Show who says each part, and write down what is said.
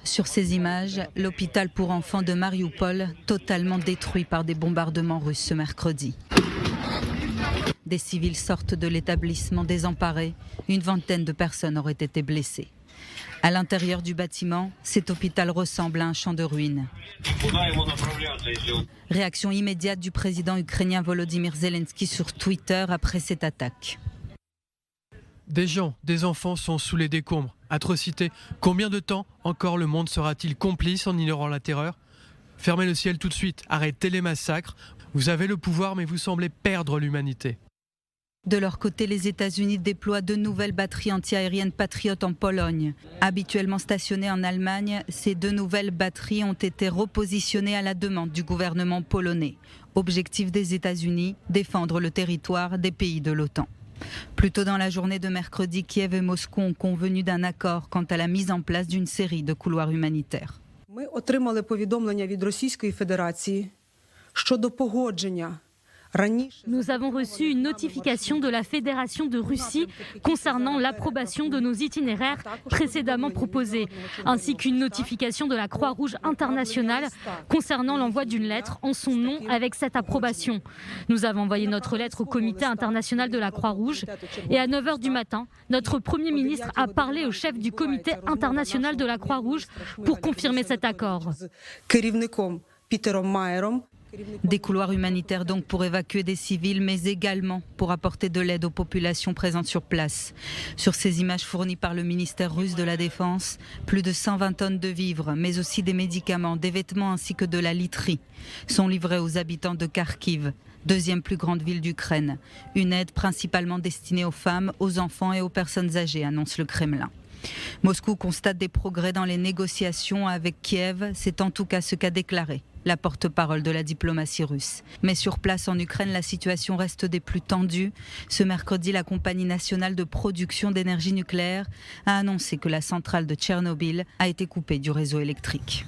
Speaker 1: Sur ces images, l'hôpital pour enfants de Mariupol, totalement détruit par des bombardements russes ce mercredi. Des civils sortent de l'établissement désemparés. Une vingtaine de personnes auraient été blessées. À l'intérieur du bâtiment, cet hôpital ressemble à un champ de ruines. Réaction immédiate du président ukrainien Volodymyr Zelensky sur Twitter après cette attaque.
Speaker 2: Des gens, des enfants sont sous les décombres. Atrocité. Combien de temps encore le monde sera-t-il complice en ignorant la terreur? Fermez le ciel tout de suite. Arrêtez les massacres. Vous avez le pouvoir, mais vous semblez perdre l'humanité.
Speaker 1: De leur côté, les États-Unis déploient de nouvelles batteries antiaériennes Patriot en Pologne. Habituellement stationnées en Allemagne, ces 2 nouvelles batteries ont été repositionnées à la demande du gouvernement polonais. Objectif des États-Unis, défendre le territoire des pays de l'OTAN. Plus tôt dans la journée de mercredi, Kiev et Moscou ont convenu d'un accord quant à la mise en place d'une série de couloirs humanitaires.
Speaker 3: Ми отримали повідомлення від Російської Федерації щодо погодження.
Speaker 4: Nous avons reçu une notification de la Fédération de Russie concernant l'approbation de nos itinéraires précédemment proposés, ainsi qu'une notification de la Croix-Rouge internationale concernant l'envoi d'une lettre en son nom avec cette approbation. Nous avons envoyé notre lettre au Comité international de la Croix-Rouge et à 9h du matin, notre Premier ministre a parlé au chef du Comité international de la Croix-Rouge pour confirmer cet accord.
Speaker 1: Des couloirs humanitaires donc pour évacuer des civils, mais également pour apporter de l'aide aux populations présentes sur place. Sur ces images fournies par le ministère russe de la Défense, plus de 120 tonnes de vivres, mais aussi des médicaments, des vêtements ainsi que de la literie sont livrés aux habitants de Kharkiv, deuxième plus grande ville d'Ukraine. Une aide principalement destinée aux femmes, aux enfants et aux personnes âgées, annonce le Kremlin. Moscou constate des progrès dans les négociations avec Kiev, c'est en tout cas ce qu'a déclaré la porte-parole de la diplomatie russe. Mais sur place en Ukraine, la situation reste des plus tendues. Ce mercredi, la compagnie nationale de production d'énergie nucléaire a annoncé que la centrale de Tchernobyl a été coupée du réseau électrique.